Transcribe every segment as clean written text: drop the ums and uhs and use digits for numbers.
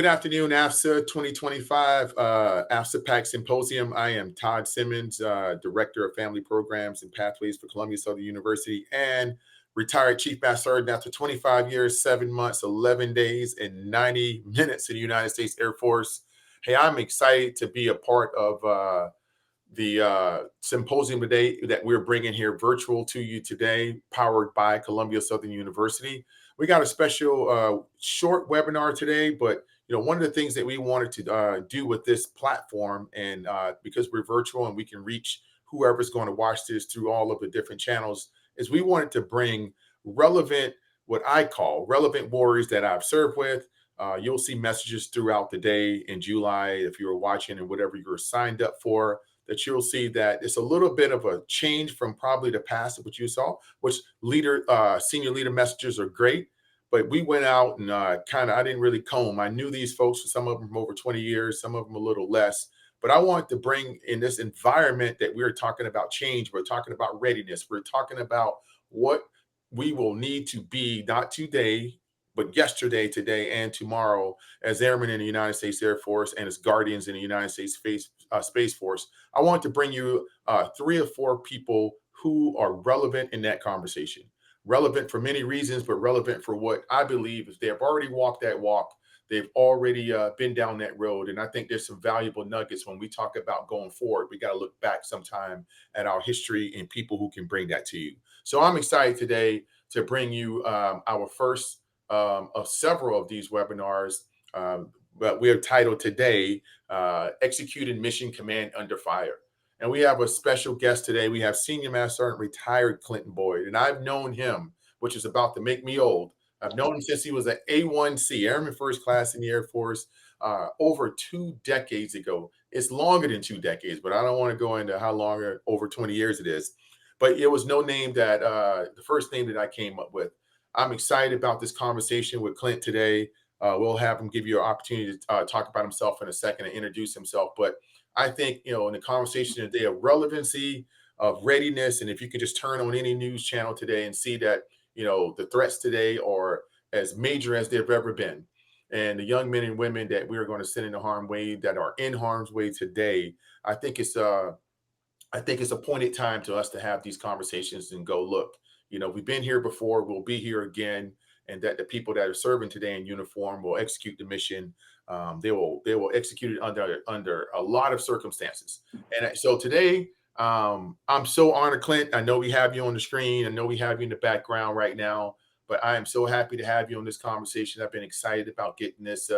Good afternoon, AFSA 2025, AFSA-PAC Symposium. I am Todd Simmons, Director of Family Programs and Pathways for Columbia Southern University, and retired Chief Master Sergeant after 25 years, 7 months, 11 days, and 90 minutes in the United States Air Force. Hey, I'm excited to be a part of the symposium today that we're bringing here virtual to you today, powered by Columbia Southern University. We got a special short webinar today, but one of the things that we wanted to do with this platform, and because we're virtual and we can reach whoever's going to watch this through all of the different channels, is we wanted to bring relevant, what I call relevant warriors that I've served with. You'll see messages throughout the day in July, if you were watching and whatever you're signed up for, that you'll see that it's a little bit of a change from probably the past of what you saw, which senior leader messages are great. But we went out and I didn't really comb. I knew these folks, some of them from over 20 years, some of them a little less. But I wanted to bring in this environment that we're talking about change. We're talking about readiness. We're talking about what we will need to be, not today, but yesterday, today, and tomorrow as airmen in the United States Air Force and as guardians in the United States Space Force. I want to bring you 3 or 4 people who are relevant in that conversation. Relevant for many reasons, but relevant for what I believe is they have already walked that walk. They've already been down that road. And I think there's some valuable nuggets when we talk about going forward. We got to look back sometime at our history and people who can bring that to you. So I'm excited today to bring you our first of several of these webinars. But we are titled today, Executing Mission Command Under Fire. And we have a special guest today. We have Senior Master Sergeant retired Clinton Boyd. And I've known him, which is about to make me old. I've known him since he was an A1C, Airman First Class in the Air Force, over 2 decades ago. It's longer than 2 decades, but I don't want to go into how long, over 20 years it is. But it was no name that, the first name that I came up with. I'm excited about this conversation with Clint today. We'll have him give you an opportunity to talk about himself in a second and introduce himself. But I think, in the conversation today of relevancy, of readiness, and if you can just turn on any news channel today and see that, the threats today are as major as they've ever been. And the young men and women that we are going to send into harm's way, that are in harm's way today, I think it's appointed time to us to have these conversations and go, look, we've been here before, we'll be here again, and that the people that are serving today in uniform will execute the mission. They will execute it under a lot of circumstances. And so today, I'm so honored, Clint. I know we have you on the screen. I know we have you in the background right now, but I am so happy to have you on this conversation. I've been excited about getting this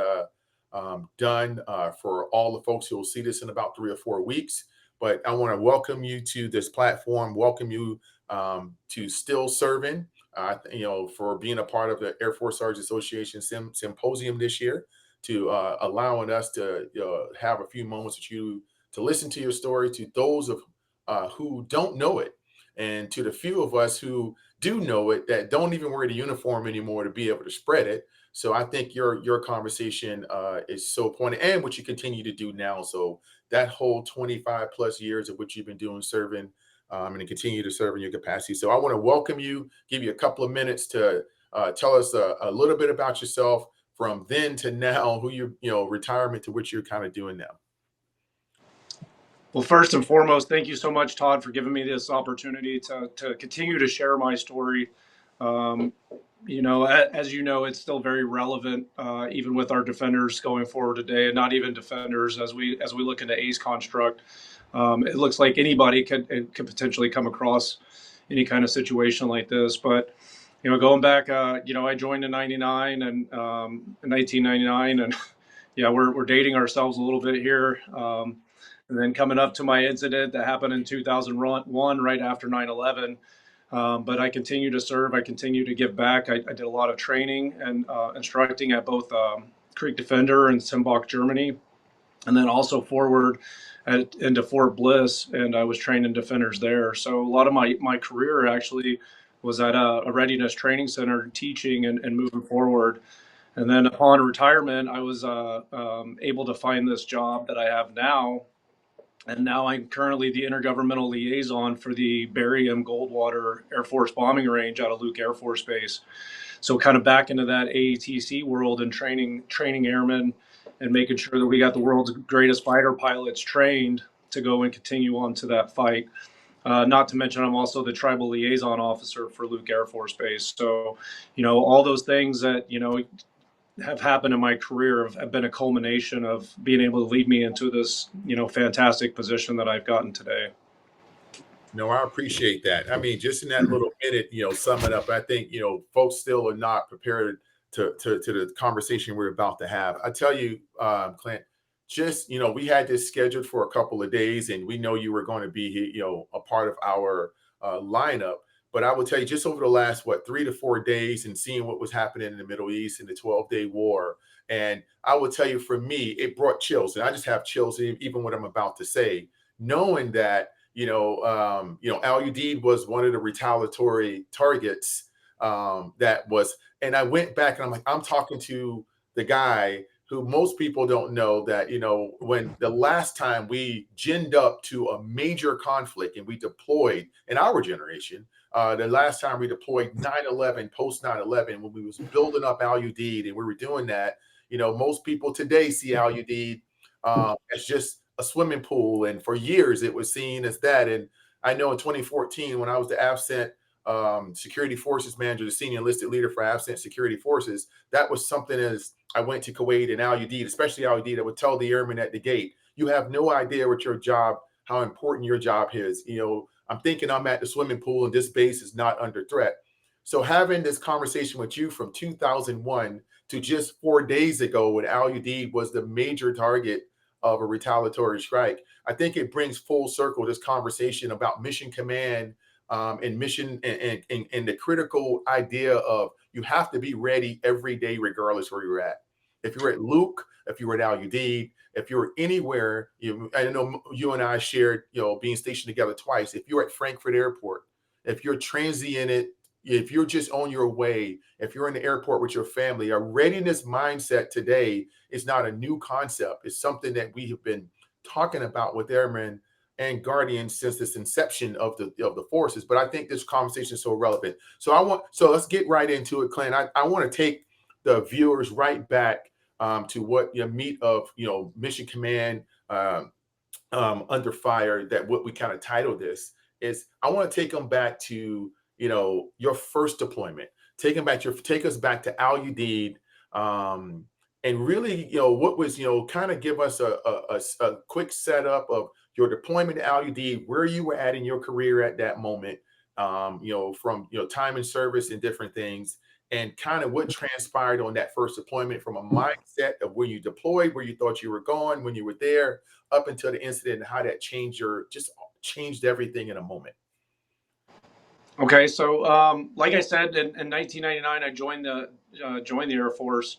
done for all the folks who will see this in about 3 or 4 weeks. But I want to welcome you to this platform, welcome you to still serving, for being a part of the Air Force Sergeant Association Symposium this year, to allowing us to have a few moments with you to listen to your story, to those of who don't know it, and to the few of us who do know it that don't even wear the uniform anymore to be able to spread it. So I think your conversation is so pointed, and what you continue to do now. So that whole 25 plus years of what you've been doing, serving, and to continue to serve in your capacity. So I want to welcome you, give you a couple of minutes to tell us a little bit about yourself from then to now, who retirement to what you're kind of doing now. Well, first and foremost, thank you so much, Todd, for giving me this opportunity to continue to share my story. As you know, it's still very relevant, even with our defenders going forward today, and not even defenders as we look into ACE construct. It looks like anybody could potentially come across any kind of situation like this. But going back, I joined in 99 and in 1999, and we're dating ourselves a little bit here. And then coming up to my incident that happened in 2001, right after 9/11. But I continue to serve. I continue to give back. I did a lot of training and instructing at both Creek Defender and Symposium, Germany, and then also forward into Fort Bliss, and I was training defenders there. So a lot of my career actually was at a readiness training center teaching and moving forward. And then upon retirement, I was able to find this job that I have now. And now I'm currently the intergovernmental liaison for the Barry M. Goldwater Air Force Bombing Range out of Luke Air Force Base. So kind of back into that AETC world and training airmen and making sure that we got the world's greatest fighter pilots trained to go and continue on to that fight. Not to mention, I'm also the tribal liaison officer for Luke Air Force Base. So, all those things that, have happened in my career have been a culmination of being able to lead me into this, fantastic position that I've gotten today. No, I appreciate that. I mean, just in that little minute, sum it up. I think, folks still are not prepared to the conversation we're about to have. I tell you, Clint, just, we had this scheduled for a couple of days, and we know you were going to be, a part of our lineup. But I will tell you, just over the last, 3 to 4 days, and seeing what was happening in the Middle East in the 12-day war, and I will tell you, for me, it brought chills, and I just have chills even what I'm about to say, knowing that Al Udeid was one of the retaliatory targets that was, and I went back and I'm like, I'm talking to the guy who most people don't know that, when the last time we ginned up to a major conflict and we deployed in our generation, the last time we deployed 9/11, post 9/11, when we was building up Al Udeid and we were doing that, most people today see Al Udeid as just a swimming pool, and for years it was seen as that. And I know in 2014, when I was the AFSA Security Forces Manager, the senior enlisted leader for AFSA Security Forces, that was something as I went to Kuwait, and Al Udeid, especially Al Udeid, I would tell the airmen at the gate, you have no idea what your job, how important your job is. I'm thinking I'm at the swimming pool and this base is not under threat. So having this conversation with you from 2001 to just 4 days ago, when Al Udeid was the major target of a retaliatory strike, I think it brings full circle this conversation about mission command and mission and the critical idea of you have to be ready every day, regardless where you're at. If you're at Luke, if you were at Al Udeid, if you're anywhere, I know you and I shared, being stationed together twice. If you're at Frankfurt Airport, if you're transiented, if you're just on your way, if you're in the airport with your family, a readiness mindset today is not a new concept. It's something that we have been talking about with airmen and guardians since this inception of the forces. But I think this conversation is so relevant. So let's get right into it, Clint. I want to take the viewers right back to what your meat of mission command under fire, that what we kind of titled this is. I want to take them back to your first deployment. Take us back to Al Udeid, and really what was kind of give us a quick setup of your deployment to Al Udeid, where you were at in your career at that moment, from time in service and different things, and kind of what transpired on that first deployment from a mindset of where you deployed, where you thought you were going when you were there, up until the incident, and how that changed everything in a moment. Okay, so like I said, in 1999, I joined the Air Force,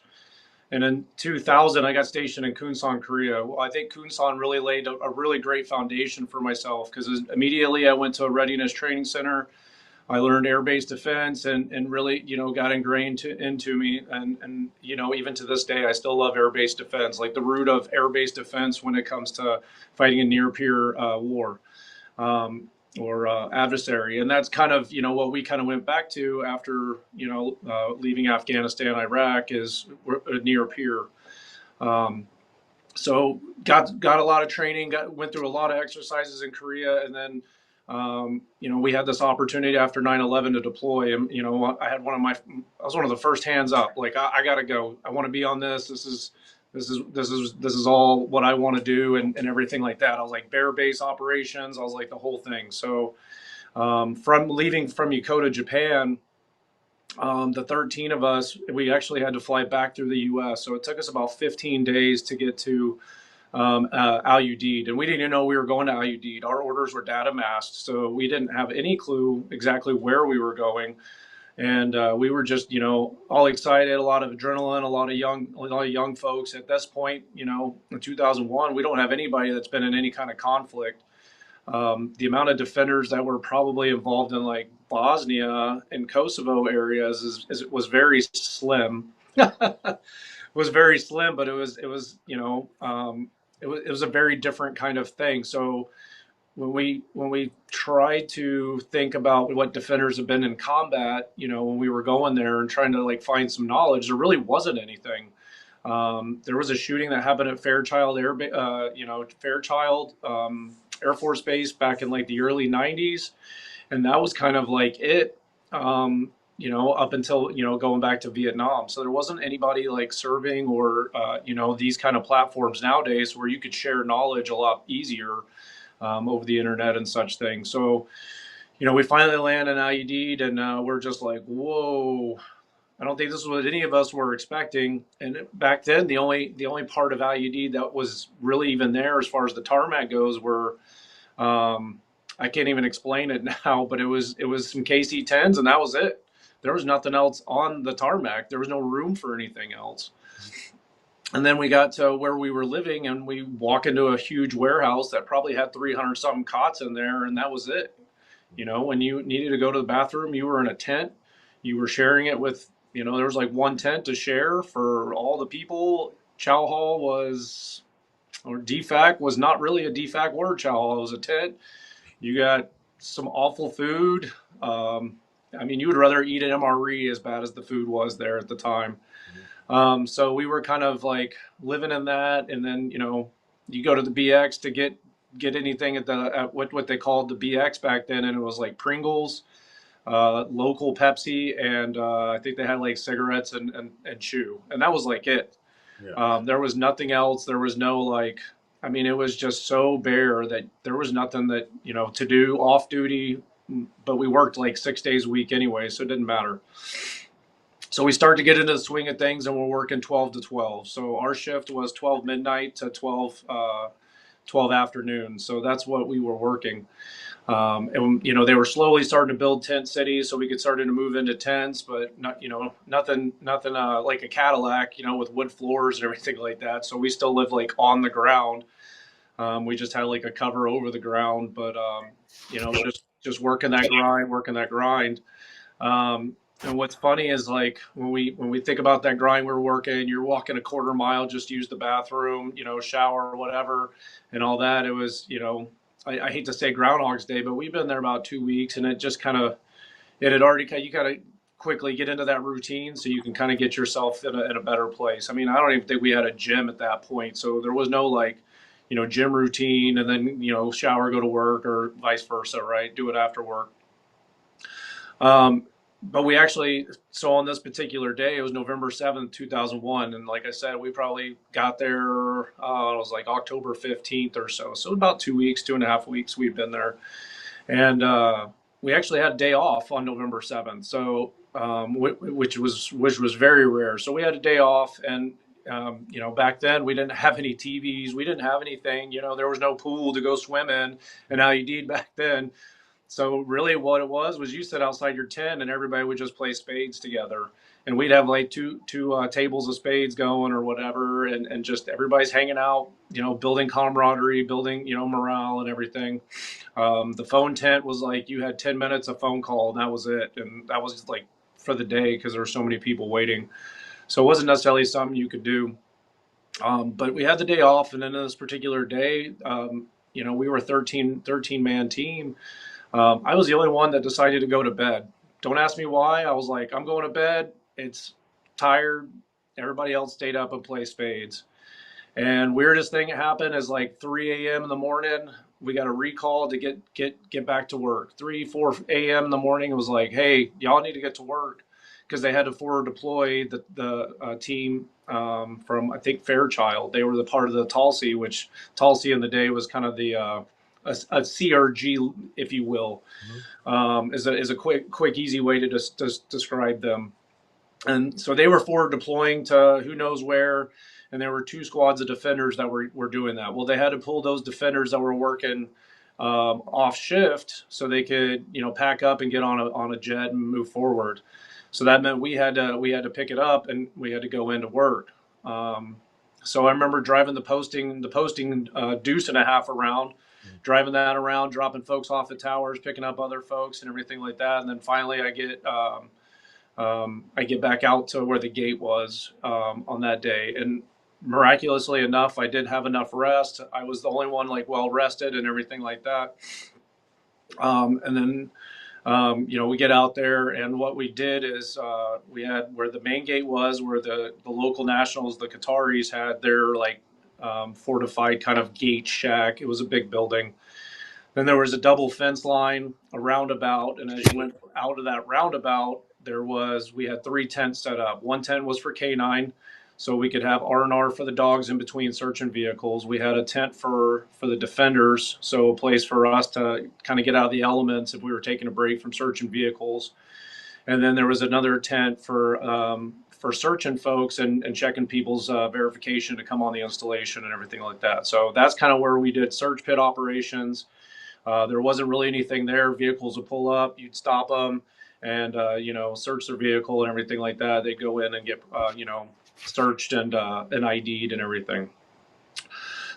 and in 2000, I got stationed in Kunsan, Korea. Well, I think Kunsan really laid a really great foundation for myself, because immediately I went to a readiness training center. I learned air-based defense, and really, got ingrained into me. And even to this day, I still love air-based defense, like the root of air-based defense when it comes to fighting a near-peer war. Or adversary. And that's kind of, what we kind of went back to after, leaving Afghanistan, Iraq, is a near peer. So got a lot of training, went through a lot of exercises in Korea. And then, we had this opportunity after 9/11 to deploy. And, I was one of the first hands up, like, I got to go. I want to be on this. This is all what I want to do, and everything like that. I was like, bear base operations. I was like the whole thing. So from leaving from Yokota, Japan, the 13 of us, we actually had to fly back through the U.S. So it took us about 15 days to get to Al Udeid, and we didn't even know we were going to Al Udeid. Our orders were data masked, so we didn't have any clue exactly where we were going. And we were just, all excited, a lot of adrenaline, a lot of young folks. At this point, in 2001, we don't have anybody that's been in any kind of conflict. The amount of defenders that were probably involved in like Bosnia and Kosovo areas was very slim. Was very slim, but it was a very different kind of thing. So when we try to think about what defenders have been in combat, when we were going there and trying to like find some knowledge, there really wasn't anything. There was a shooting that happened at Fairchild Air Force Base back in like the early '90s, and that was kind of like it. Up until going back to Vietnam, so there wasn't anybody like serving or these kind of platforms nowadays where you could share knowledge a lot easier over the internet and such things. So we finally land in Udeid, and we're just like, whoa. I don't think this is what any of us were expecting. And back then, the only part of Udeid that was really even there as far as the tarmac goes were, I can't even explain it now, but it was some KC-10s, and that was it. There was nothing else on the tarmac. There was no room for anything else. And then we got to where we were living, and we walk into a huge warehouse that probably had 300 something cots in there, and that was it. When you needed to go to the bathroom, you were in a tent. You were sharing it with, there was like one tent to share for all the people. Chow hall was, or DFAC was not really a DFAC word. Chow hall was a tent. You got some awful food. You would rather eat an MRE as bad as the food was there at the time. So we were kind of like living in that, and then you go to the BX to get anything at what they called the BX back then, and it was like Pringles, local Pepsi, and I think they had like cigarettes and chew, and that was like it. Yeah. There was nothing else. There was no like. It was just so bare that there was nothing that to do off duty, but we worked like 6 days a week anyway, so it didn't matter. So we start to get into the swing of things, and we're working 12 to 12. So our shift was 12 midnight to 12 afternoon. So that's what we were working. And they were slowly starting to build tent cities, so we could start to move into tents, but not nothing like a Cadillac, with wood floors and everything like that. So we still lived like on the ground. We just had like a cover over the ground, but just working that grind. And what's funny is like when we think about that grind we're working, you're walking a quarter mile just to use the bathroom, shower or whatever, and all that. It was, I hate to say Groundhog's Day, but we've been there about 2 weeks, and it just you kind of quickly get into that routine, so you can kind of get yourself in a better place. I don't even think we had a gym at that point, so there was no like, gym routine and then shower, go to work, or vice versa, right? Do it after work. But we actually, so on this particular day, it was November 7th, 2001. And like I said, we probably got there, it was like October 15th or so. So about 2 weeks, 2.5 weeks we've been there. And we actually had a day off on November 7th. So, which was very rare. So we had a day off, and, back then we didn't have any TVs. We didn't have anything, there was no pool to go swim in. And now you did back then. So really what it was you sit outside your tent, and everybody would just play spades together. And we'd have like two tables of spades going or whatever. And just everybody's hanging out, building camaraderie, building, morale and everything. The phone tent was like you had 10 minutes of phone call, and that was it. And that was like for the day because there were so many people waiting. So it wasn't necessarily something you could do. But we had the day off. And then this particular day, we were a 13-man team. I was the only one that decided to go to bed. Don't ask me why. I was like, I'm going to bed. It's tired. Everybody else stayed up and played spades. And weirdest thing that happened is like 3 a.m. in the morning, we got a recall to get back to work. 4 a.m. in the morning, it was like, hey, y'all need to get to work, because they had to forward deploy the team from, I think, Fairchild. They were the part of the Tulsi, which Tulsi in the day was kind of the a CRG, if you will, is a quick, easy way to just describe them. And so they were forward deploying to who knows where, and there were 2 squads of defenders that were doing that. Well, they had to pull those defenders that were working off shift so they could pack up and get on a jet and move forward. So that meant we had to pick it up, and we had to go into work. So I remember driving the posting deuce and a half around. Driving that around, dropping folks off at towers, picking up other folks and everything like that. And then finally I get back out to where the gate was on that day. And Miraculously enough, I did have enough rest. I was the only one like well rested and everything like that. And then we get out there, and what we did is we had where the main gate was, where the local nationals, the Qataris, had their like fortified kind of gate shack. It was a big building. Then there was a double fence line, a roundabout, and as you went out of that roundabout, we had 3 tents set up. One tent was for K9, so we could have R&R for the dogs in between searching vehicles. We had a tent for the defenders, so a place for us to kind of get out of the elements if we were taking a break from searching vehicles. And then there was another tent for searching folks and checking people's verification to come on the installation and everything like that. So that's kind of where we did search pit operations. There wasn't really anything there. Vehicles would pull up, you'd stop them, and search their vehicle and everything like that. They'd go in and get searched and ID'd and everything.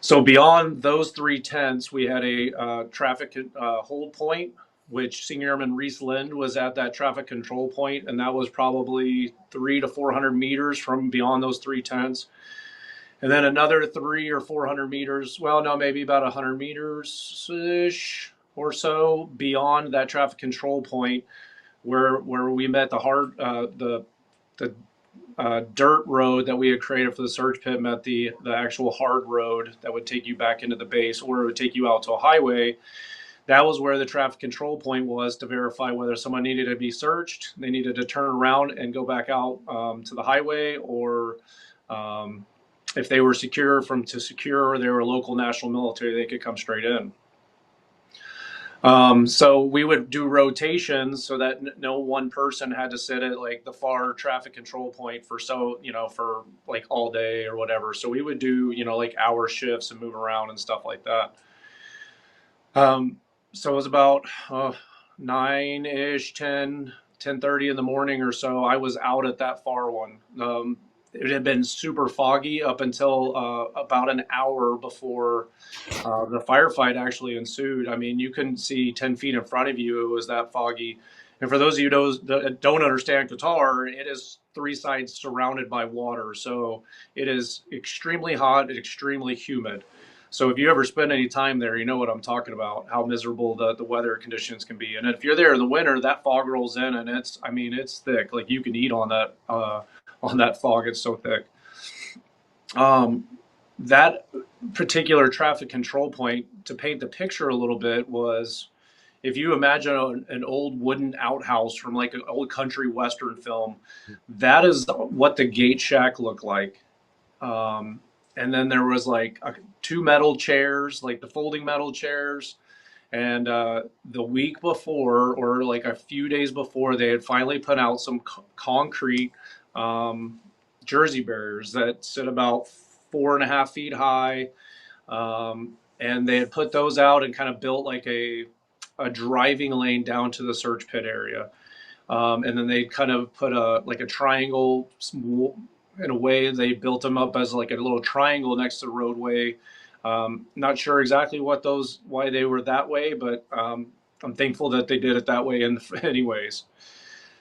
So beyond those 3 tents, we had a traffic hold point, which Senior Airman Reese Lind was at that traffic control point, and that was probably 300 to 400 meters from beyond those 3 tents. And then another 300 or 400 meters, well, no, maybe about 100 meters-ish or so beyond that traffic control point, where we met the dirt road that we had created for the search pit, met the actual hard road that would take you back into the base, or it would take you out to a highway. That was where the traffic control point was to verify whether someone needed to be searched, they needed to turn around and go back out to the highway, or if they were secure, or they were local national military, they could come straight in. So we would do rotations so that no one person had to sit at like the far traffic control point for like all day or whatever. So we would do, like hour shifts and move around and stuff like that. So it was about 9-ish, 10:30 in the morning or so. I was out at that far one. It had been super foggy up until about an hour before the firefight actually ensued. I mean, you couldn't see 10 feet in front of you. It was that foggy. And for those of you that don't understand Qatar, it is 3 sides surrounded by water. So it is extremely hot and extremely humid. So if you ever spend any time there, you know what I'm talking about, how miserable the weather conditions can be. And if you're there in the winter, that fog rolls in, and it's thick. Like you can eat on that fog. It's so thick. That particular traffic control point, to paint the picture a little bit, was if you imagine an old wooden outhouse from like an old country western film, that is what the gate shack looked like. And then there was like 2 metal chairs, like the folding metal chairs. And the week before, or like a few days before, they had finally put out some concrete jersey barriers that sit about 4.5 feet high. And they had put those out and kind of built like a driving lane down to the search pit area. And then they kind of put a triangle. In a way, they built them up as like a little triangle next to the roadway. Not sure exactly why they were that way, but I'm thankful that they did it that way anyways.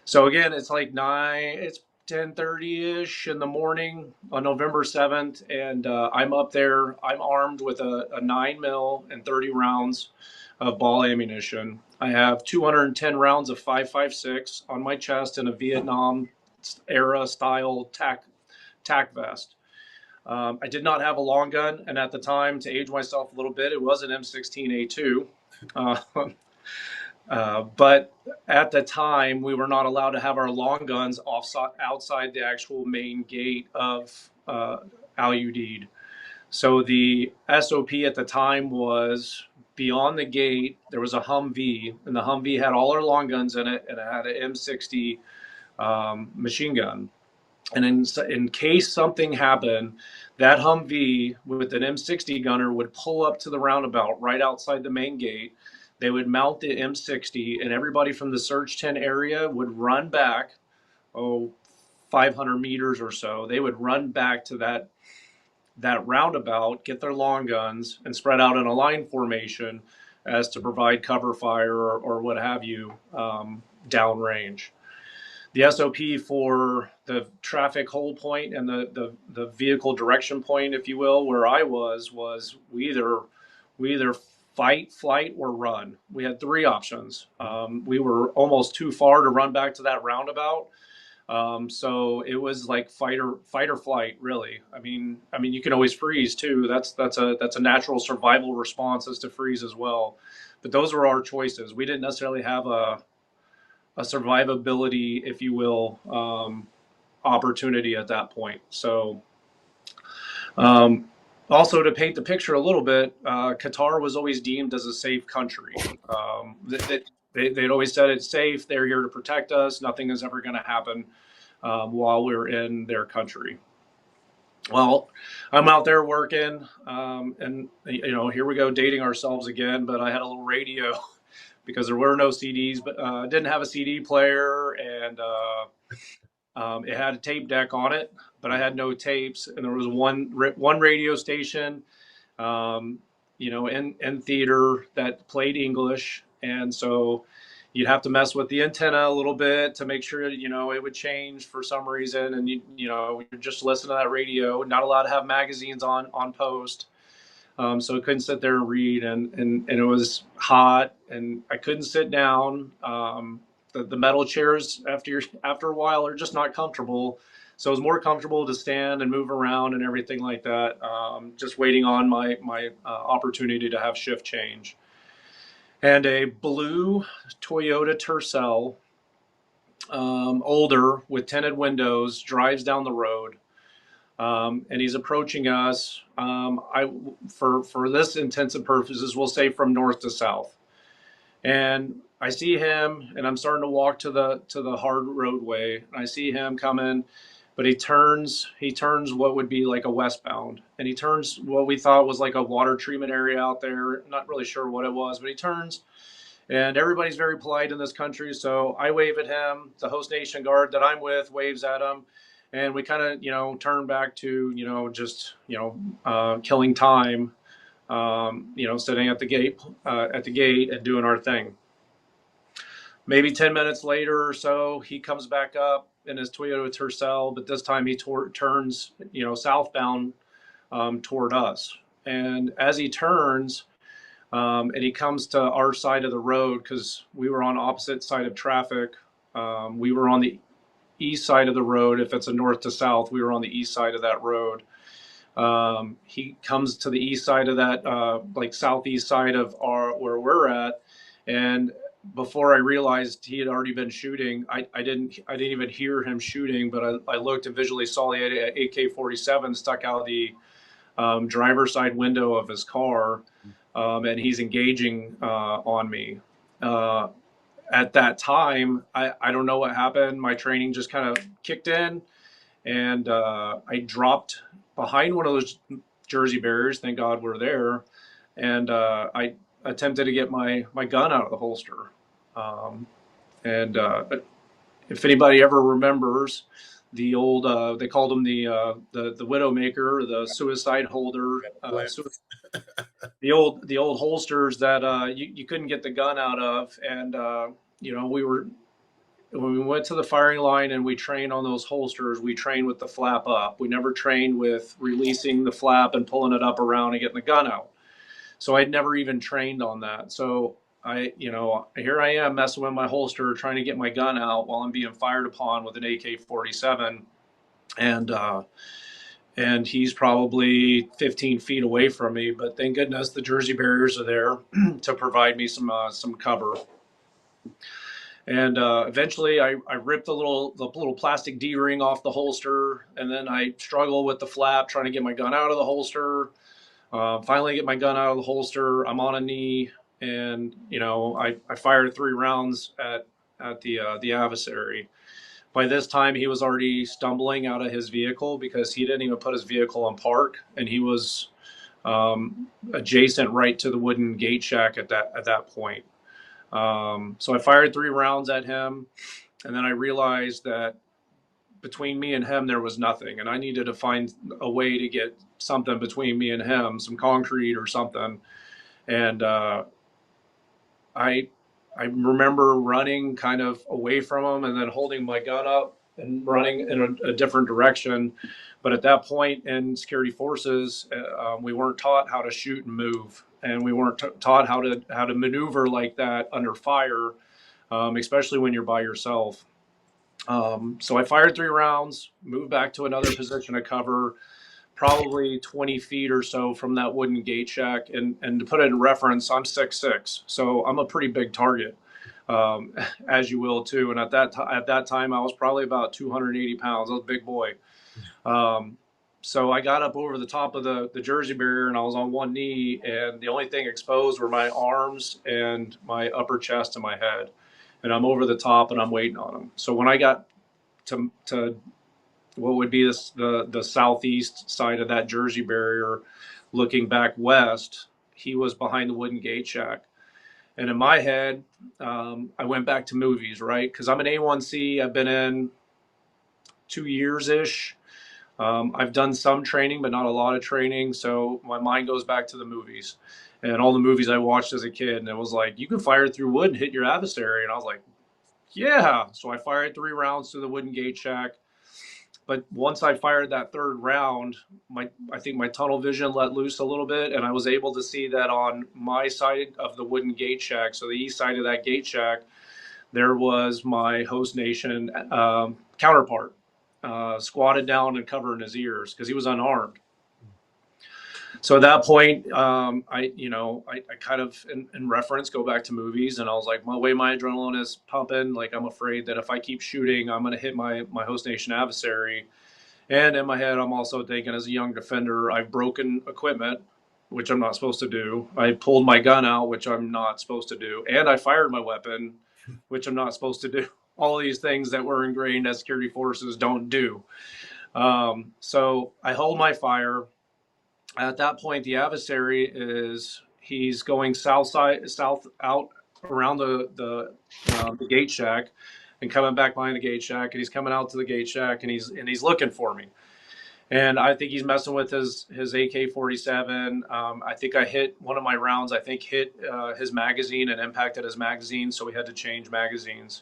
So again, it's like 10:30-ish in the morning on November 7th, and I'm up there. I'm armed with a 9mm and 30 rounds of ball ammunition. I have 210 rounds of 5.56 on my chest and a Vietnam era style tac vest. I did not have a long gun, and at the time, to age myself a little bit, it was an M16A2. But at the time, we were not allowed to have our long guns outside the actual main gate of Al Udeid. So the SOP at the time was beyond the gate, there was a Humvee, and the Humvee had all our long guns in it, and it had an M60 machine gun. And in case something happened, that Humvee with an M60 gunner would pull up to the roundabout right outside the main gate. They would mount the M60, and everybody from the search tent area would run back, 500 meters or so. They would run back to that roundabout, get their long guns, and spread out in a line formation as to provide cover fire or what have you downrange. the SOP for the traffic hold point and the vehicle direction point, if you will, where I was we either fight, flight, or run. We had three options. We were almost too far to run back to that roundabout. So it was like fight or flight, really. I mean, you can always freeze too. That's a natural survival response, is to freeze as well. But those were our choices. We didn't necessarily have a survivability, if you will, opportunity at that point. So, also to paint the picture a little bit, Qatar was always deemed as a safe country. They'd always said it's safe. They're here to protect us. Nothing is ever going to happen while we're in their country. Well, I'm out there working, and here we go, dating ourselves again. But I had a little radio because there were no CDs, but didn't have a CD player, and it had a tape deck on it, but I had no tapes, and there was one radio station, in theater that played English, and so you'd have to mess with the antenna a little bit to make sure it would change for some reason, and you're just listening to that radio. Not allowed to have magazines on post. So I couldn't sit there and read, and it was hot, and I couldn't sit down. The metal chairs after a while are just not comfortable. So it was more comfortable to stand and move around and everything like that. Just waiting on my opportunity to have shift change. And a blue Toyota Tercel, older with tinted windows, drives down the road. And he's approaching us. For this intents and purposes, we'll say from north to south. And I see him, and I'm starting to walk to the hard roadway. And I see him coming, but he turns what would be like a westbound, and he turns what we thought was like a water treatment area out there. Not really sure what it was, but he turns. And everybody's very polite in this country, so I wave at him. The host nation guard that I'm with waves at him. And we kind of, turn back to, just, killing time, sitting at the gate and doing our thing. Maybe 10 minutes later or so, he comes back up in his Toyota Tercel, but this time he turns, southbound toward us. And as he turns, and he comes to our side of the road, because we were on opposite side of traffic. We were on the east side of the road. If it's a north to south, we were on the east side of that road. He comes to the east side of that, like southeast side of where we're at, and before I realized he had already been shooting, I didn't even hear him shooting, but I looked and visually saw the AK-47 stuck out the driver's side window of his car, and he's engaging on me. At that time, I don't know what happened. My training just kind of kicked in, and I dropped behind one of those Jersey barriers. Thank God we're there. And I attempted to get my gun out of the holster. If anybody ever remembers the old, they called them the Widowmaker, the suicide holder, the old holsters that you couldn't get the gun out of. And when we went to the firing line and we trained on those holsters, we trained with the flap up. We never trained with releasing the flap and pulling it up around and getting the gun out. So I'd never even trained on that. So here I am messing with my holster, trying to get my gun out while I'm being fired upon with an AK-47. And he's probably 15 feet away from me, but thank goodness the Jersey barriers are there to provide me some cover. And eventually I ripped the little plastic D-ring off the holster, and then I struggle with the flap, trying to get my gun out of the holster. Finally get my gun out of the holster. I'm on a knee, and I fired 3 rounds at the adversary. By this time, he was already stumbling out of his vehicle because he didn't even put his vehicle in park, and he was adjacent right to the wooden gate shack at that point. So I fired 3 rounds at him, and then I realized that between me and him there was nothing, and I needed to find a way to get something between me and him, some concrete or something. And I I remember running kind of away from him and then holding my gun up and running in a different direction. But at that point in security forces, we weren't taught how to shoot and move, and we weren't taught how to maneuver like that under fire, especially when you're by yourself. So I fired 3 rounds, moved back to another position of cover, probably 20 feet or so from that wooden gate shack. And to put it in reference, I'm 6'6", so I'm a pretty big target, as you will too. And at that time, I was probably about 280 pounds. I was a big boy. So I got up over the top of the Jersey barrier, and I was on one knee, and the only thing exposed were my arms and my upper chest and my head. And I'm over the top, and I'm waiting on him. So when I got to what would be the southeast side of that Jersey barrier, looking back west, he was behind the wooden gate shack. And in my head, I went back to movies, right? Because I'm an A1C. I've been in 2 years-ish. I've done some training, but not a lot of training. So my mind goes back to the movies and all the movies I watched as a kid. And it was like, you can fire through wood and hit your adversary. And I was like, yeah. So I fired 3 rounds through the wooden gate shack. But once I fired that 3rd round, I think my tunnel vision let loose a little bit, and I was able to see that on my side of the wooden gate shack, so the east side of that gate shack, there was my host nation counterpart, squatted down and covering his ears because he was unarmed. So at that point, I kind of, in reference, go back to movies, and I was like, my adrenaline is pumping. Like, I'm afraid that if I keep shooting, I'm going to hit my host nation adversary. And in my head, I'm also thinking, as a young defender, I've broken equipment, which I'm not supposed to do. I pulled my gun out, which I'm not supposed to do. And I fired my weapon, which I'm not supposed to do. All these things that were ingrained as security forces don't do. So I hold my fire. At that point, the adversary he's going south out around the gate shack and coming back behind the gate shack, and he's coming out to the gate shack, and he's looking for me. And I think he's messing with his AK-47. I think I hit one of my rounds. I think hit his magazine and impacted his magazine, so we had to change magazines.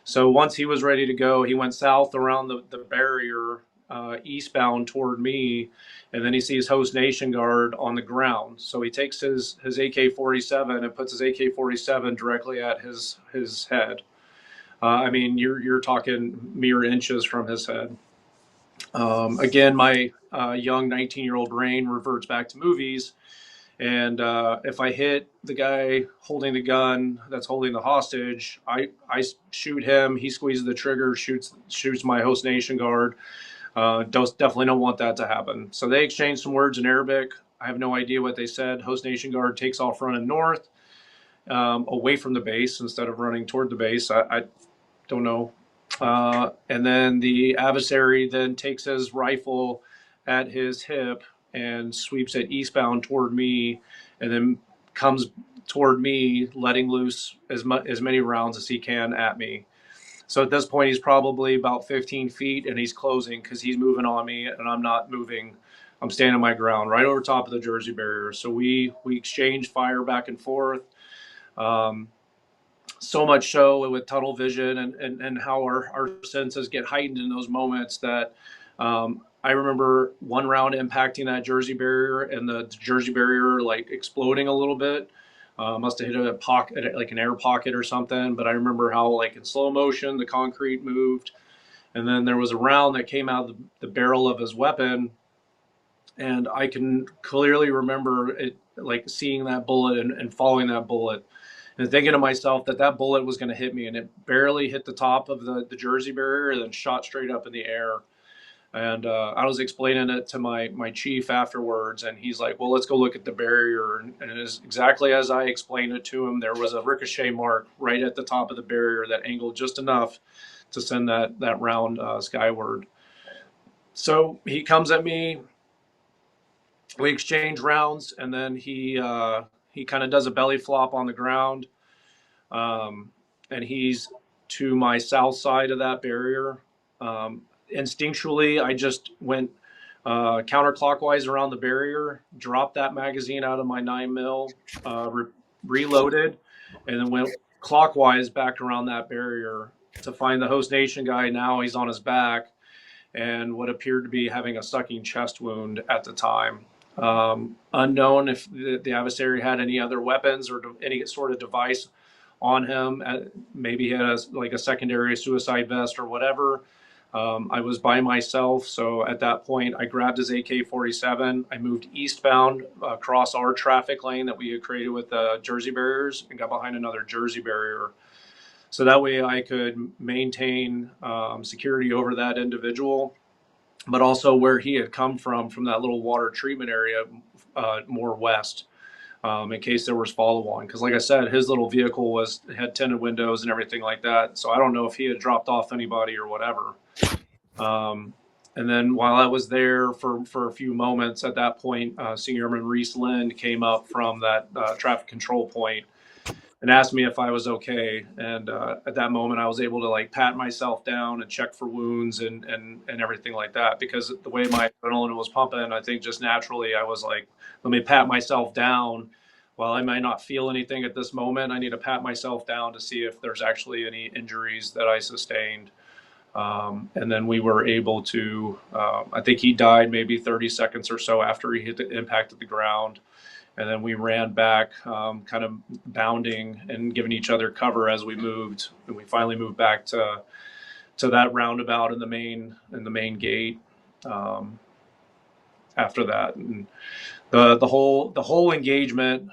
So once he was ready to go, he went south around the barrier, eastbound toward me, and then he sees host nation guard on the ground. So he takes his AK-47 and puts his AK-47 directly at his head. I mean, you're talking mere inches from his head. Again, my young 19-year-old brain reverts back to movies. And if I hit the guy holding the gun that's holding the hostage, I shoot him. He squeezes the trigger, shoots my host nation guard. Definitely don't want that to happen. So they exchanged some words in Arabic. I have no idea what they said. Host nation guard takes off running north, away from the base instead of running toward the base. I don't know. And then the adversary then takes his rifle at his hip and sweeps it eastbound toward me, and then comes toward me, letting loose as many rounds as he can at me. So at this point, he's probably about 15 feet, and he's closing because he's moving on me, and I'm not moving. I'm standing my ground right over top of the Jersey barrier. So we exchange fire back and forth. So much so with tunnel vision and how our senses get heightened in those moments that I remember one round impacting that Jersey barrier and the Jersey barrier like exploding a little bit. Must have hit a pocket, like an air pocket or something. But I remember how, like in slow motion, the concrete moved. And then there was a round that came out of the barrel of his weapon. And I can clearly remember it, like seeing that bullet and following that bullet. And thinking to myself that bullet was going to hit me, and it barely hit the top of the Jersey barrier and then shot straight up in the air. And I was explaining it to my chief afterwards, and he's like, well, let's go look at the barrier. And it is exactly as I explained it to him. There was a ricochet mark right at the top of the barrier that angled just enough to send that round skyward. So he comes at me, we exchange rounds, and then he kind of does a belly flop on the ground. And he's to my south side of that barrier. Instinctually, I just went counterclockwise around the barrier, dropped that magazine out of my 9mm, reloaded, and then went clockwise back around that barrier to find the host nation guy. Now he's on his back and what appeared to be having a sucking chest wound at the time. Unknown if the adversary had any other weapons or any sort of device on him. Maybe he had a secondary suicide vest or whatever. I was by myself, so at that point, I grabbed his AK-47. I moved eastbound across our traffic lane that we had created with the Jersey barriers and got behind another Jersey barrier. So that way I could maintain security over that individual, but also where he had come from that little water treatment area more west. In case there was follow-on, because like I said, his little vehicle had tinted windows and everything like that. So I don't know if he had dropped off anybody or whatever. And then while I was there for a few moments, at that point, Senior Airman Reese Lind came up from that traffic control point and asked me if I was okay. And at that moment, I was able to pat myself down and check for wounds and everything like that, because the way my adrenaline was pumping, I think just naturally I was like, let me pat myself down. While I might not feel anything at this moment, I need to pat myself down to see if there's actually any injuries that I sustained. And then we were able to, I think he died maybe 30 seconds or so after he hit the impact of the ground. And then we ran back, kind of bounding and giving each other cover as we moved. And we finally moved back to that roundabout in the main gate. After that, and the whole engagement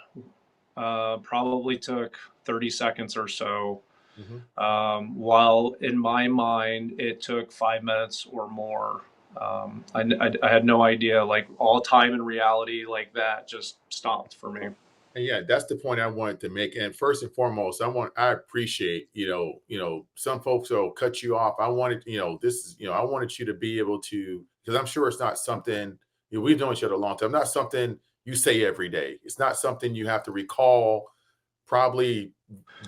probably took 30 seconds or so. Mm-hmm. While in my mind it took 5 minutes or more. I had no idea, all time in reality like that just stopped for me. And yeah, that's the point I wanted to make. And first and foremost, I appreciate, some folks will cut you off. I wanted, I wanted you to be able to, because I'm sure it's not something, we've known each other a long time, not something you say every day. It's not something you have to recall probably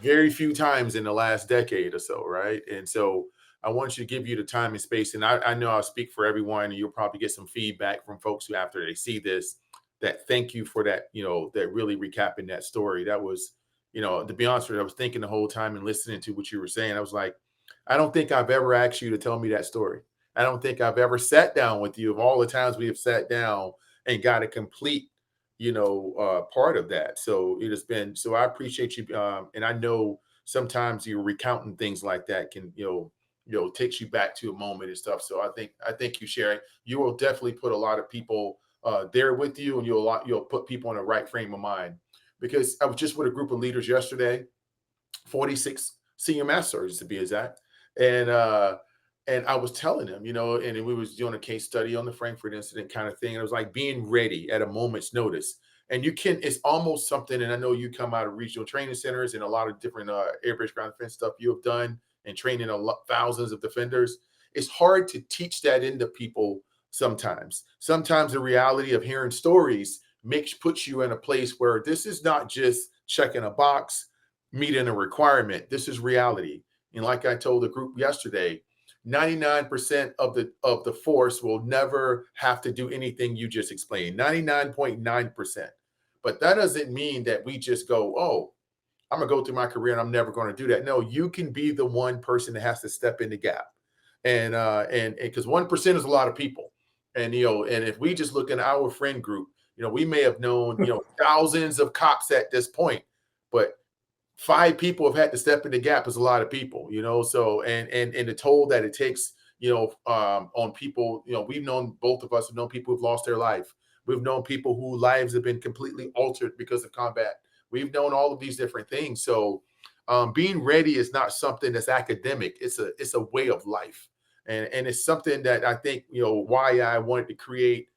very few times in the last decade or so, right? And so I want you to give you the time and space. And I know I'll speak for everyone, and you'll probably get some feedback from folks who, after they see this, that thank you for that, that really recapping that story. That was, to be honest with you, I was thinking the whole time and listening to what you were saying. I was like, I don't think I've ever asked you to tell me that story. I don't think I've ever sat down with you of all the times we have sat down and got a complete, part of that. So it has been, so I appreciate you. And I know sometimes you're recounting things like that can, takes you back to a moment and stuff. So I think you sharing, you will definitely put a lot of people there with you, and you'll put people in the right frame of mind. Because I was just with a group of leaders yesterday, 46 CMS surgeons to be exact, and I was telling them, and we was doing a case study on the Frankfurt incident kind of thing. And it was like being ready at a moment's notice. And it's almost something, and I know you come out of regional training centers and a lot of different air-based ground defense stuff you have done and training thousands of defenders. It's hard to teach that into people sometimes. Sometimes the reality of hearing stories puts you in a place where this is not just checking a box, meeting a requirement. This is reality. And like I told the group yesterday, 99% of the force will never have to do anything you just explained. 99.9%. But that doesn't mean that we just go, oh, I'm going to go through my career and I'm never going to do that. No, you can be the one person that has to step in the gap. And because 1% is a lot of people. And, and if we just look in our friend group, we may have known, thousands of cops at this point, but 5 people have had to step in the gap is a lot of people, so, and the toll that it takes, on people, we've known, both of us have known people who've lost their life. We've known people whose lives have been completely altered because of combat. We've known all of these different things. So being ready is not something that's academic. It's a way of life. And it's something that I think, why I wanted to create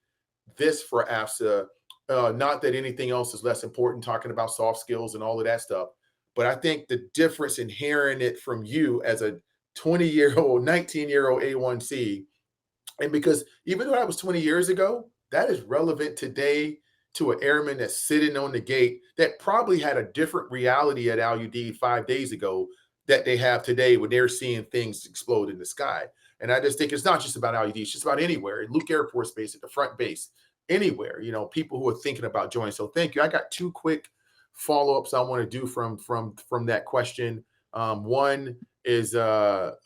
this for AFSA, not that anything else is less important, talking about soft skills and all of that stuff. But I think the difference in hearing it from you as a 20-year-old, 19-year-old A1C, and because even though that was 20 years ago, that is relevant today to an airman that's sitting on the gate that probably had a different reality at Udeid 5 days ago that they have today when they're seeing things explode in the sky. And I just think it's not just about Udeid, it's just about anywhere, at Luke Air Force Base, at the front base, anywhere, people who are thinking about joining. So thank you. I got 2 quick follow-ups I want to do from that question. One is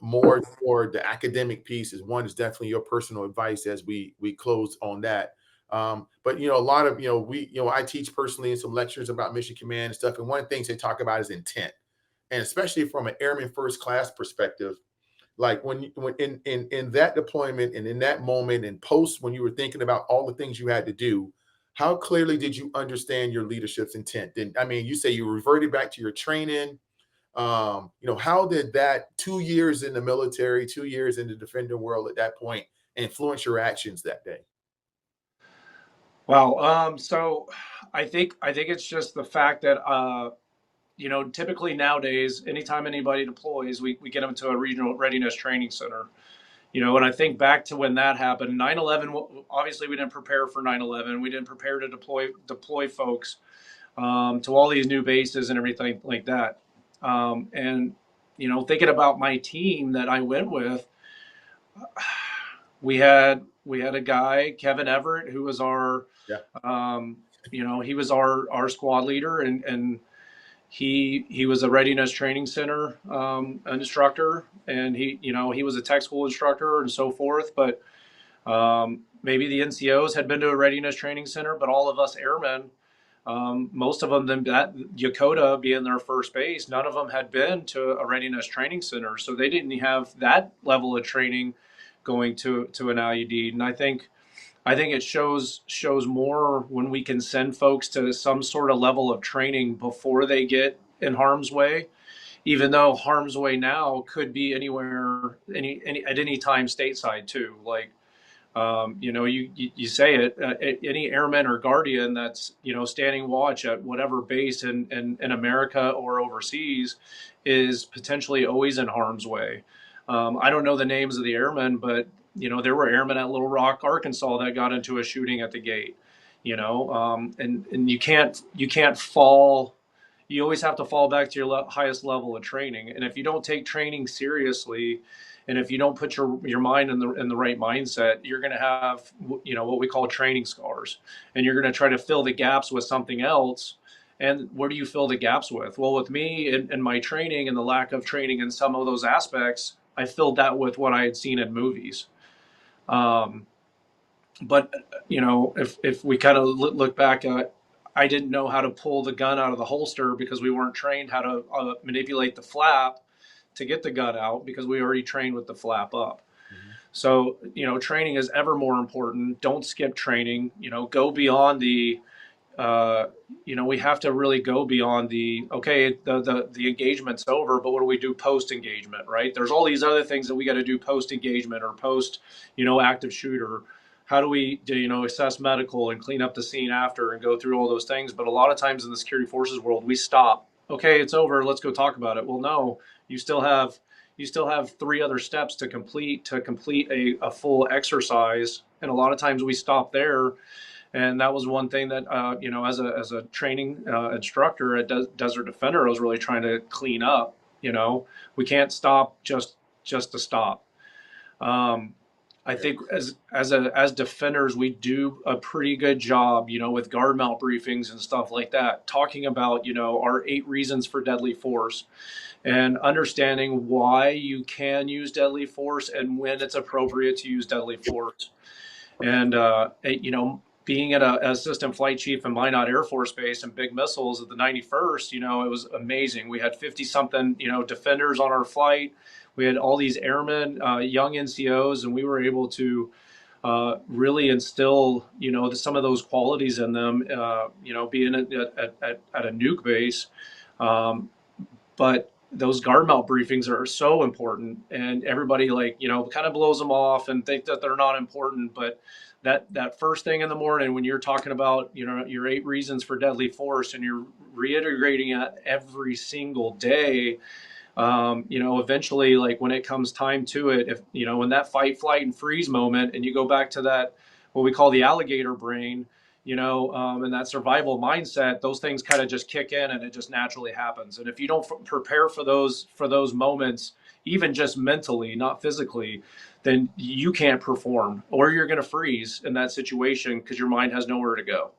more toward the academic piece. Is one is definitely your personal advice as we close on that. But a lot of I teach personally in some lectures about mission command and stuff, and one of the things they talk about is intent, and especially from an airman first class perspective, like when in that deployment and in that moment and post when you were thinking about all the things you had to do, how clearly did you understand your leadership's intent? I mean, you say you reverted back to your training. How did that 2 years in the military, 2 years in the defender world at that point influence your actions that day? Wow. So I think it's just the fact that typically nowadays, anytime anybody deploys, we get them to a regional readiness training center. And I think back to when that happened, 9/11. Obviously, we didn't prepare for 9/11. We didn't prepare to deploy folks to all these new bases and everything like that. And thinking about my team that I went with, we had a guy, Kevin Everett, who was our Yeah. he was our squad leader, and he was a readiness training center instructor, and he was a tech school instructor and so forth. But maybe the NCOs had been to a readiness training center, but all of us airmen, most of them, that Yokota being their first base, none of them had been to a readiness training center, so they didn't have that level of training going to an IUD. And I think it shows more when we can send folks to some sort of level of training before they get in harm's way, even though harm's way now could be anywhere, at any time stateside too. Like, you say it, any airman or guardian that's, standing watch at whatever base in America or overseas is potentially always in harm's way. I don't know the names of the airmen, but there were airmen at Little Rock, Arkansas that got into a shooting at the gate, and you can't fall. You always have to fall back to your highest level of training. And if you don't take training seriously, and if you don't put your mind in the right mindset, you're going to have, what we call training scars, and you're going to try to fill the gaps with something else. And where do you fill the gaps with? Well, with me and my training and the lack of training in some of those aspects, I filled that with what I had seen in movies. But if we kind of look back at, I didn't know how to pull the gun out of the holster because we weren't trained how to manipulate the flap to get the gun out, because we already trained with the flap up. Mm-hmm. So, training is ever more important. Don't skip training, go beyond the, we have to really go beyond the engagement's over, but what do we do post engagement, right? There's all these other things that we got to do post engagement or post, active shooter. How do we, assess medical and clean up the scene after and go through all those things? But a lot of times in the security forces world, we stop. Okay, it's over. Let's go talk about it. Well, no, you still have 3 other steps to complete a full exercise. And a lot of times we stop there. And that was one thing that, as a training instructor at Desert Defender, I was really trying to clean up. We can't stop just to stop. I think as defenders, we do a pretty good job, with guard mount briefings and stuff like that, talking about, our 8 reasons for deadly force and understanding why you can use deadly force and when it's appropriate to use deadly force. And, being at an assistant flight chief in Minot Air Force Base and big missiles at the 91st, it was amazing. We had 50 something, defenders on our flight. We had all these airmen, young NCOs, and we were able to really instill, some of those qualities in them, being at a nuke base. But those guard mount briefings are so important, and everybody kind of blows them off and think that they're not important. But that first thing in the morning when you're talking about, your 8 reasons for deadly force, and you're reiterating it every single day, eventually, when it comes time to it, if, in that fight, flight, and freeze moment, and you go back to that, what we call the alligator brain, and that survival mindset, those things kind of just kick in and it just naturally happens. And if you don't prepare for those moments, even just mentally, not physically, then you can't perform, or you're going to freeze in that situation because your mind has nowhere to go.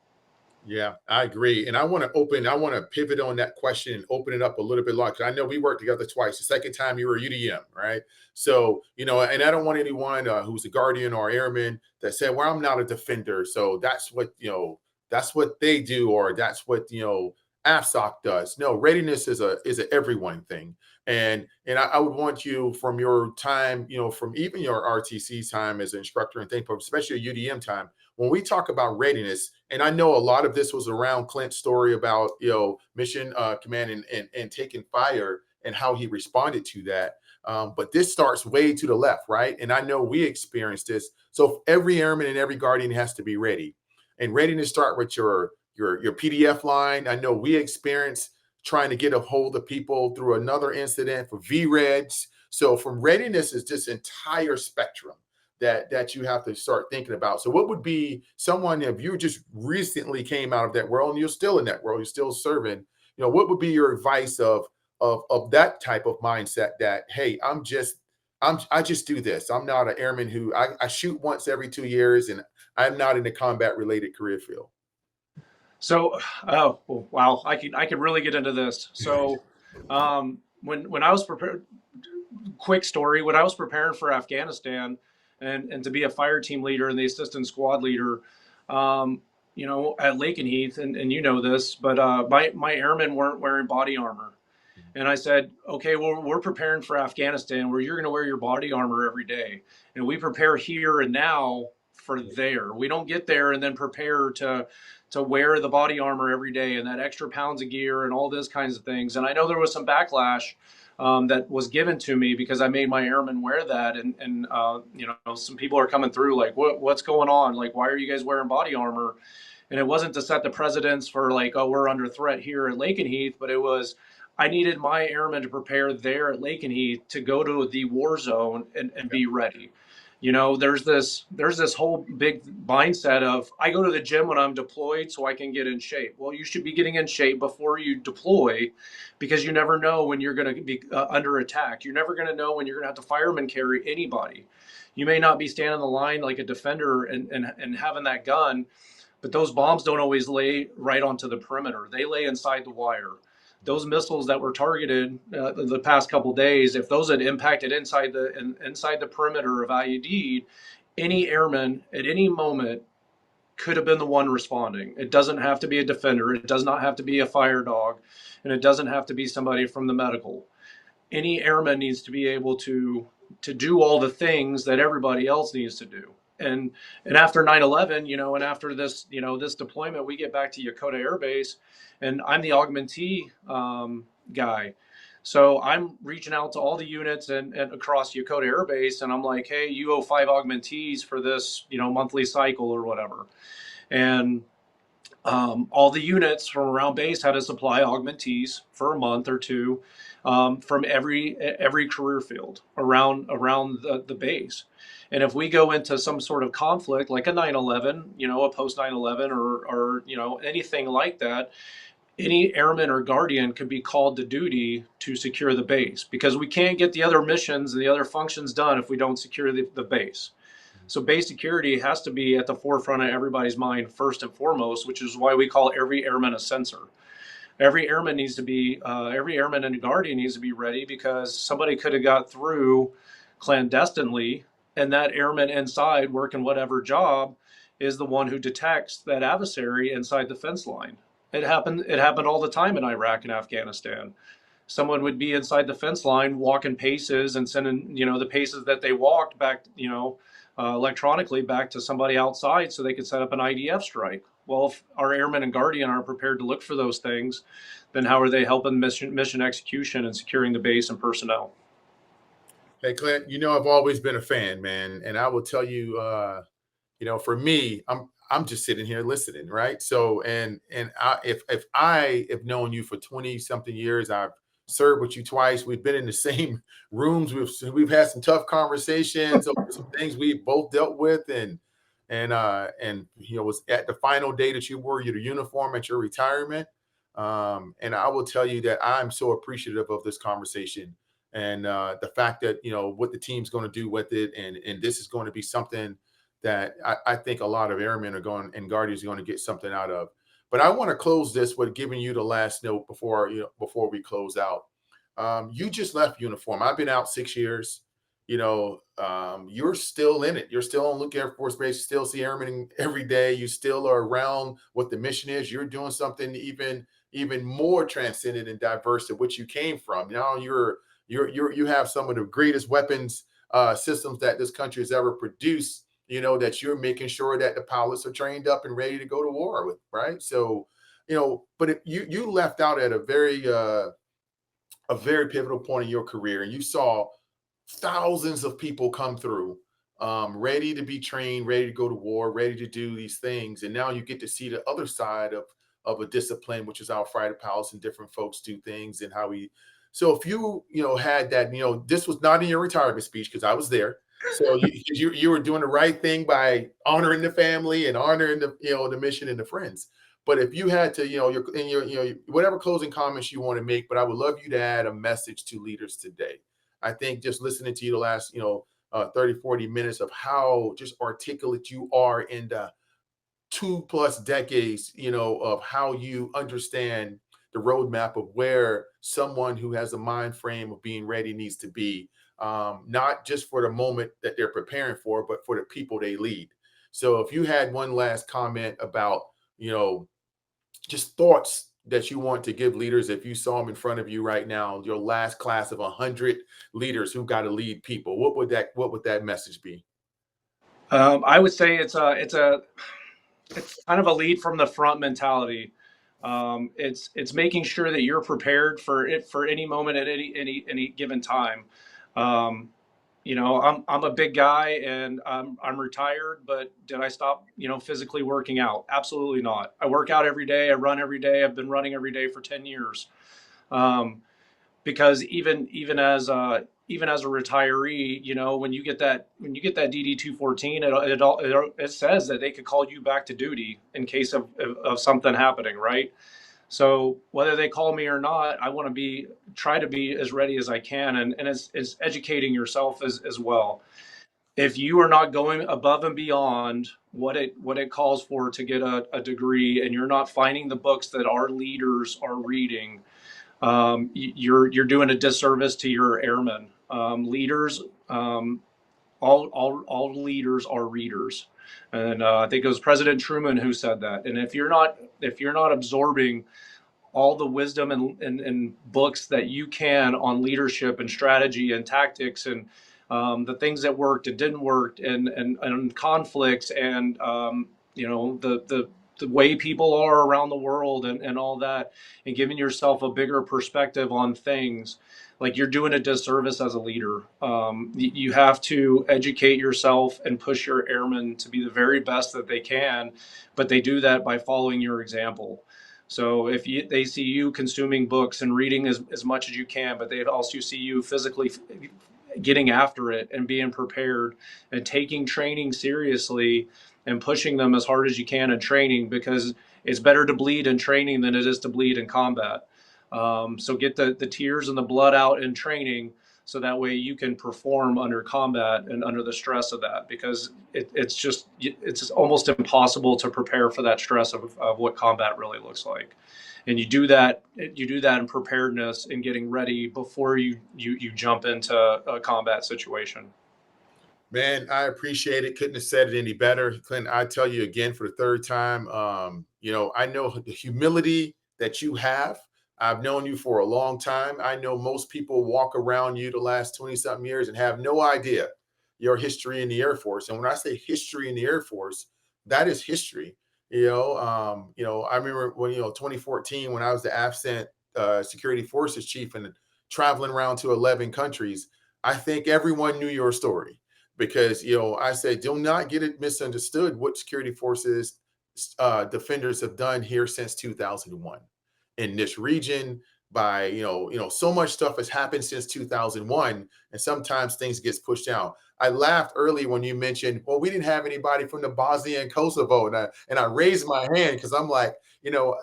Yeah, I agree. And I want to pivot on that question and open it up a little bit longer. 'Cause I know we worked together twice. The second time you were UDM, right? So, and I don't want anyone who's a guardian or airman that said, well, I'm not a defender. So that's what they do, or that's what, AFSOC does. No, readiness is a everyone thing. And I would want you, from your time, from even your RTC time as an instructor and things, but especially your UDM time, when we talk about readiness, and I know a lot of this was around Clint's story about, mission command and taking fire and how he responded to that. But this starts way to the left, right? And I know we experienced this. So every airman and every guardian has to be ready. And readiness start with your PDF line. I know we experienced trying to get a hold of people through another incident for VREDs. So from readiness is this entire spectrum that you have to start thinking about. So what would be someone, if you just recently came out of that world and you're still in that world, you're still serving, what would be your advice of that type of mindset that, hey, I just do this. I'm not an airman who I shoot once every 2 years, and I'm not in the combat related career field. So, oh wow, I could really get into this. So, when I was prepared, quick story, when I was preparing for Afghanistan, and to be a fire team leader and the assistant squad leader, at Lakenheath, and you know this, but my airmen weren't wearing body armor. And I said, okay, well, we're preparing for Afghanistan where you're going to wear your body armor every day. And we prepare here and now for there. We don't get there and then prepare to wear the body armor every day and that extra pounds of gear and all those kinds of things. And I know there was some backlash that was given to me because I made my airmen wear that. And some people are coming through like, what's going on? Like, why are you guys wearing body armor? And it wasn't to set the precedence for like, oh, we're under threat here at Lakenheath, but it was, I needed my airmen to prepare there at Lakenheath to go to the war zone and be ready. There's this whole big mindset of I go to the gym when I'm deployed so I can get in shape. Well, you should be getting in shape before you deploy, because you never know when you're going to be under attack. You're never going to know when you're going to have to fireman carry anybody. You may not be standing in the line like a defender and having that gun, but those bombs don't always lay right onto the perimeter. They lay inside the wire. Those missiles that were targeted the past couple of days, if those had impacted inside the perimeter of Udeid, any airman at any moment could have been the one responding. It doesn't have to be a defender. It does not have to be a fire dog, and it doesn't have to be somebody from the medical. Any airman needs to be able to do all the things that everybody else needs to do. And after 9/11, and after this, this deployment, we get back to Udeid Air Base, and I'm the augmentee guy. So I'm reaching out to all the units and across Udeid Air Base, and I'm like, hey, you owe 5 augmentees for this, monthly cycle or whatever. And all the units from around base had to supply augmentees for a month or two from every career field around the base. And if we go into some sort of conflict like a 9/11, a post 9/11 or anything like that, any airman or guardian could be called to duty to secure the base, because we can't get the other missions and the other functions done if we don't secure the base. So base security has to be at the forefront of everybody's mind first and foremost, which is why we call every airman a sensor. Every airman needs to be, every airman and guardian needs to be ready, because somebody could have got through clandestinely, and that airman inside working whatever job is the one who detects that adversary inside the fence line. It happened all the time in Iraq and Afghanistan. Someone would be inside the fence line walking paces and sending, the paces that they walked back, electronically back to somebody outside so they could set up an IDF strike. Well, if our airmen and guardian aren't prepared to look for those things, then how are they helping mission execution and securing the base and personnel? Hey, Clint, I've always been a fan, man. And I will tell you, for me, I'm just sitting here listening, right? So, if I have known you for 20 something years, I've served with you twice. We've been in the same rooms. We've had some tough conversations over some things we've both dealt with, and was at the final day that you wore your uniform at your retirement. And I will tell you that I'm so appreciative of this conversation, and the fact that what the team's going to do with it, and this is going to be something that I think a lot of airmen are going and guardians are going to get something out of. But I want to close this with giving you the last note before before we close out. You just left uniform. I've been out 6 years. You're still in it. You're still on Luke Air Force Base. You still see airmen every day. You still are around what the mission is. You're doing something even more transcendent and diverse than what you came from. Now you have some of the greatest weapons systems that this country has ever produced. That you're making sure that the pilots are trained up and ready to go to war with, right? So, but if you left out at a very pivotal point in your career, and you saw thousands of people come through, ready to be trained, ready to go to war, ready to do these things. And now you get to see the other side of a discipline, which is how fighter pilots and different folks do things and how we. So if you had that, this was not in your retirement speech because I was there. So you were doing the right thing by honoring the family and honoring the mission and the friends. But if you had to, your whatever closing comments you want to make, but I would love you to add a message to leaders today. I think just listening to you the last, 30, 40 minutes of how just articulate you are in the 2+ decades, of how you understand the roadmap of where someone who has a mind frame of being ready needs to be, not just for the moment that they're preparing for, but for the people they lead. So if you had one last comment about, just thoughts that you want to give leaders, if you saw them in front of you right now, your last class of 100 leaders who got to lead people, what would that message be? I would say it's kind of a lead from the front mentality. It's making sure that you're prepared for any moment at any given time. I'm a big guy and I'm retired, but did I stop, physically working out? Absolutely not. I work out every day. I run every day. I've been running every day for 10 years. Because even as a retiree, when you get that DD 214, it says that they could call you back to duty in case of something happening, right? So whether they call me or not, I want to try to be as ready as I can, and it's educating yourself as well. If you are not going above and beyond what it calls for to get a degree, and you're not finding the books that our leaders are reading, you're doing a disservice to your airmen. Leaders, all leaders are readers, and I think it was President Truman who said that. And if you're not absorbing all the wisdom and books that you can on leadership and strategy and tactics and the things that worked and didn't work and conflicts and the way people are around the world and all that, and giving yourself a bigger perspective on things, like, you're doing a disservice as a leader. You have to educate yourself and push your airmen to be the very best that they can, but they do that by following your example. So if they see you consuming books and reading as much as you can, but they also see you physically getting after it and being prepared and taking training seriously and pushing them as hard as you can in training, because it's better to bleed in training than it is to bleed in combat. So get the tears and the blood out in training, so that way you can perform under combat and under the stress of that, because it's almost impossible to prepare for that stress of what combat really looks like. And you do that in preparedness and getting ready before you jump into a combat situation. Man, I appreciate it. Couldn't have said it any better. Clint, I tell you again for the third time, I know the humility that you have. I've known you for a long time. I know most people walk around you the last 20-something years and have no idea your history in the Air Force. And when I say history in the Air Force, that is history. I remember when, 2014, when I was the AFSA Security Forces Chief and traveling around to 11 countries, I think everyone knew your story. Because, I said, do not get it misunderstood what security forces defenders have done here since 2001 in this region. By, so much stuff has happened since 2001, and sometimes things gets pushed down. I laughed early when you mentioned, well, we didn't have anybody from the Bosnia and Kosovo. And I raised my hand because I'm like,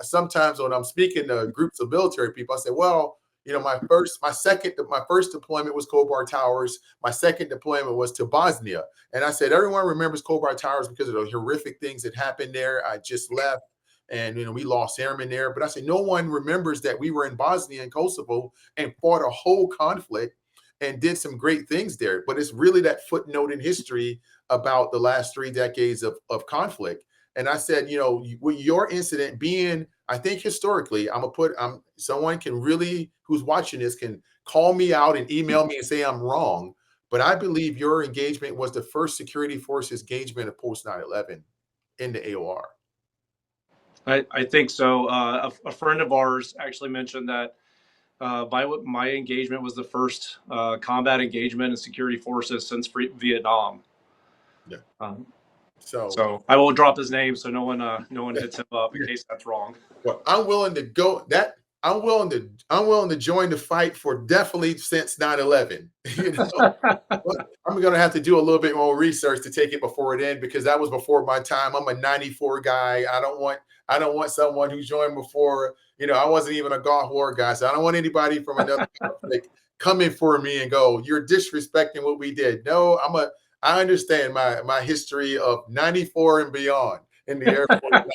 sometimes when I'm speaking to groups of military people, I say, well, my first deployment was Kobar Towers. My second deployment was to Bosnia. And I said, everyone remembers Kobar Towers because of the horrific things that happened there. I just left. and we lost airmen there. But I said no one remembers that we were in Bosnia and Kosovo and fought a whole conflict and did some great things there. But it's really that footnote in history about the last 3 decades of conflict. And I said, with your incident being, I think historically, someone can really, who's watching this, can call me out and email me and say I'm wrong. But I believe your engagement was the first security forces engagement of post 9/11 in the AOR. I think so. A friend of ours actually mentioned that my engagement was the first combat engagement in security forces since Vietnam. Yeah. So I will drop his name so no one hits him up in case that's wrong. Well, I'm willing to go that. I'm willing to join the fight for definitely since 9/11. I'm going to have to do a little bit more research to take it before it ends, because that was before my time. I'm a 94 guy. I don't want someone who joined before. I wasn't even a Gulf War guy, so I don't want anybody from another conflict coming for me and go, "You're disrespecting what we did." No, I understand my history of 94 and beyond in the Air Force.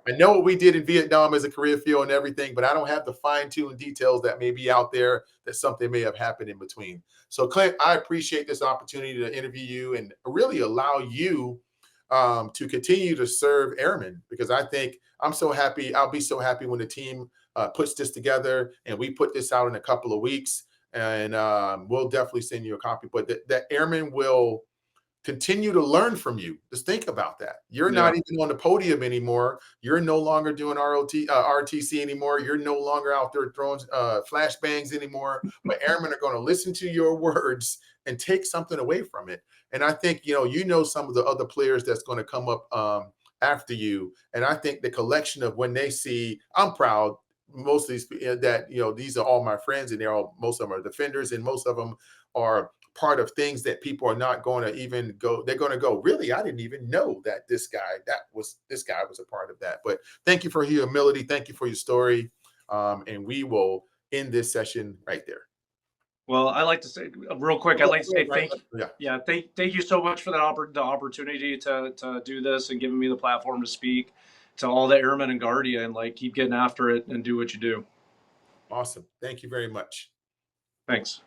I know what we did in Vietnam as a career field and everything, but I don't have the fine-tuned details that may be out there, that something may have happened in between. So Clint, I appreciate this opportunity to interview you and really allow you to continue to serve airmen, because I think I'm so happy. I'll be so happy when the team puts this together and we put this out in a couple of weeks, and we'll definitely send you a copy. But that airmen will continue to learn from you. Just think about that. You're not even on the podium anymore. You're no longer doing RTC anymore. You're no longer out there throwing flashbangs anymore. But airmen are going to listen to your words and take something away from it. And I think, some of the other players that's going to come up after you. And I think the collection of when they see, I'm proud, most of these that, these are all my friends, and most of them are defenders, and most of them are part of things that people are not going to even go. They're going to go, really? I didn't even know that this guy was a part of that. But thank you for your humility. Thank you for your story. And we will end this session right there. Well, I like to say real quick, I'd like to say thank you. Yeah. Thank you so much for the opportunity to do this and giving me the platform to speak to all the airmen and Guardian. Like, keep getting after it and do what you do. Awesome. Thank you very much. Thanks.